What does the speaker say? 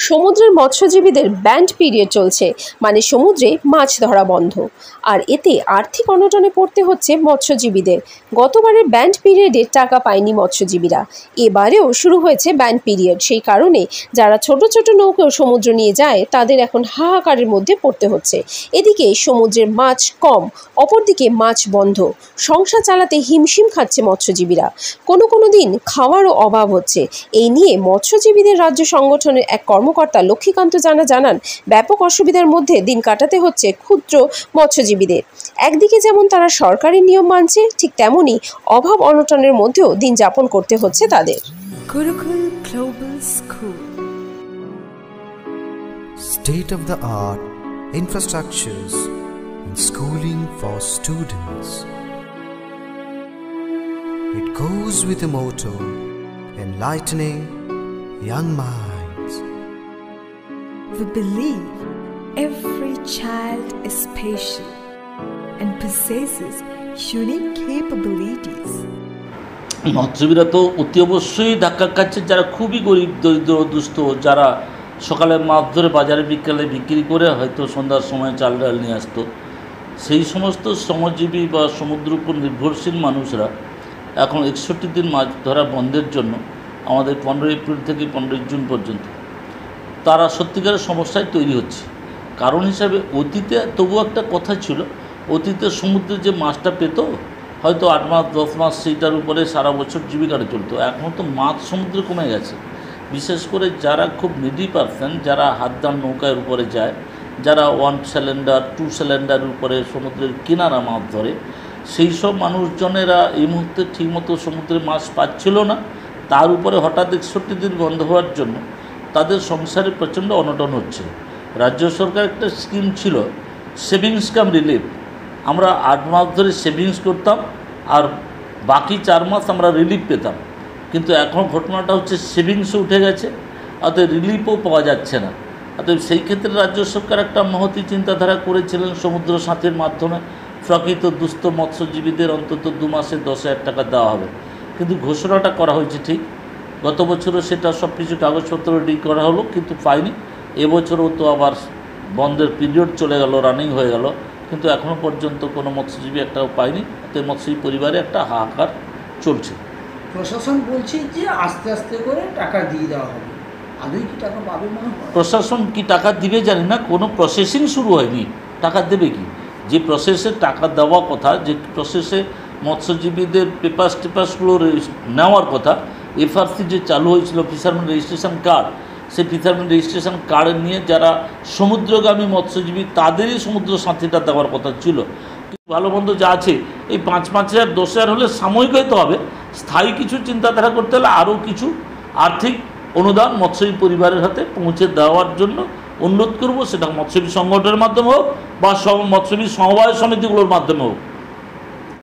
সমুদ্রের মৎস্যজীবীদের band period চলছে, মানে সমুদ্রে মাছ ধরা বন্ধ। আর এতে আর্থিক অনটনে পড়তে হচ্ছে মৎস্যজীবীদের। গতবারের ব্যান্ড পিরিয়ডে টাকা পায়নি মৎস্যজীবীরা, এবারেও শুরু হয়েছে ব্যান্ড পিরিয়ড। সেই কারণে যারা ছোট ছোট নৌকো সমুদ্র নিয়ে যায় তাদের এখন হাহাকারের মধ্যে পড়তে হচ্ছে। এদিকে সমুদ্রের মাছ কম, অপরদিকে মাছ বন্ধ। সংসার চালাতে হিমশিম খাচ্ছে মৎস্যজীবীরা। কোনো কোনো দিন খাওয়ারও অভাব হচ্ছে। এই নিয়ে মৎস্যজীবীদের রাজ্য সংগঠনের এক কর্মকর্তা লক্ষ্মীকান্ত জানান, ব্যাপক অসুবিধার মধ্যে দিন কাটাতে হচ্ছে ক্ষুদ্র মৎস্যজীবীদের। একদিকে যেমন তারা সরকারি নিয়ম মানছে, ঠিক তেমনি অভাব অনটনের মধ্যেও দিন যাপন করতে হচ্ছে তাদের। Gurukul Global School. State of the art infrastructures and schooling for students. It goes with a motto, enlightening young minds. We believe every child is special and possesses unique capabilities. মৎস্যজীবীরা তো অতি অবশ্যই ধাক্কা খাচ্ছে, যারা খুবই গরিব দরিদ্র দুস্থ, যারা সকালে মাছ ধরে বাজারে বিকেলে বিক্রি করে হয়তো সন্ধ্যার সময় চাল ডাল নিয়ে আসতো। সেই সমস্ত শ্রমজীবী বা সমুদ্র উপর নির্ভরশীল মানুষরা এখন 61 দিন মাছ ধরা বন্ধের জন্য আমাদের 15 এপ্রিল থেকে 15 জুন পর্যন্ত তারা সত্যিকারের সমস্যায় তৈরি হচ্ছে। কারণ হিসাবে অতীতে তবু একটা কথা ছিল, অতীতে সমুদ্রে যে মাছটা পেত হয়তো 8 মাস 10 মাস সেইটার উপরে সারা বছর জীবিকাটা চলতো। এখন তো মাছ সমুদ্রে কমে গেছে। বিশেষ করে যারা খুব নিডি পারসন, যারা হাতদার নৌকার উপরে যায়, যারা 1 সিলিন্ডার 2 সিলিন্ডারের উপরে সমুদ্রের কিনারা মাছ ধরে, সেই সব মানুষজনেরা এই মুহূর্তে ঠিকমতো সমুদ্রে মাছ পাচ্ছিল না। তার উপরে হঠাৎ 61 দিন বন্ধ হওয়ার জন্য তাদের সংসারে প্রচণ্ড অনটন হচ্ছে। রাজ্য সরকার একটা স্কিম ছিল সেভিংস কাম রিলিফ। আমরা 8 মাস ধরে সেভিংস করতাম আর বাকি 4 মাস আমরা রিলিফ পেতাম, কিন্তু এখন ঘটনাটা হচ্ছে সেভিংসও উঠে গেছে, অতএব রিলিফও পাওয়া যাচ্ছে না। অতএব সেই ক্ষেত্রে রাজ্য সরকার একটা মহতী চিন্তাধারা করেছিলেন, সমুদ্র সাথীর মাধ্যমে প্রকৃত দুস্থ মৎস্যজীবীদের অন্তত 2 মাসে 10,000 টাকা দেওয়া হবে। কিন্তু ঘোষণাটা করা হয়েছে ঠিক, গত বছরও সেটা সব কিছু কাগজপত্র রেডি করা হলো, কিন্তু পাইনি। এবছরও তো আবার বন্ধের পিরিয়ড চলে গেল, রানিং হয়ে গেল, কিন্তু এখনও পর্যন্ত কোনো মৎস্যজীবী একটাও পায়নি। তাতে মৎস্যজীবী পরিবারে একটা হাহাকার চলছে। প্রশাসন বলছে যে আস্তে আস্তে করে টাকা দিয়ে দেওয়া হবে, আদৌ কি টাকা পাবে মনে হয়? প্রশাসন কি টাকা দিবে জানি না, কোনো প্রসেসিং শুরু হয়নি, টাকা দেবে কি? যে প্রসেসে টাকা দেওয়া কথা, যে প্রসেসে মৎস্যজীবীদের পেপারসগুলো নেওয়ার কথা, এফআরসি যে চালু হয়েছিল ফিশারম্যান রেজিস্ট্রেশন কার্ড, সেই ফিশারম্যান রেজিস্ট্রেশন কার্ড নিয়ে যারা সমুদ্রগামী মৎস্যজীবী তাদেরই সমুদ্র সাথীটা দেওয়ার কথা ছিল। ভালো মন্দ যা আছে এই 5,000 10,000 হলে সাময়িক হয়তো হবে, স্থায়ী কিছু চিন্তাধারা করতে হলে আরও কিছু আর্থিক অনুদান মৎস্যজীবী পরিবারের হাতে পৌঁছে দেওয়ার জন্য অনুরোধ করব। সেটা মৎস্যজীবী সংগঠনের মাধ্যমে হোক বা মৎস্যজীবী সমবায় সমিতিগুলোর মাধ্যমে হোক।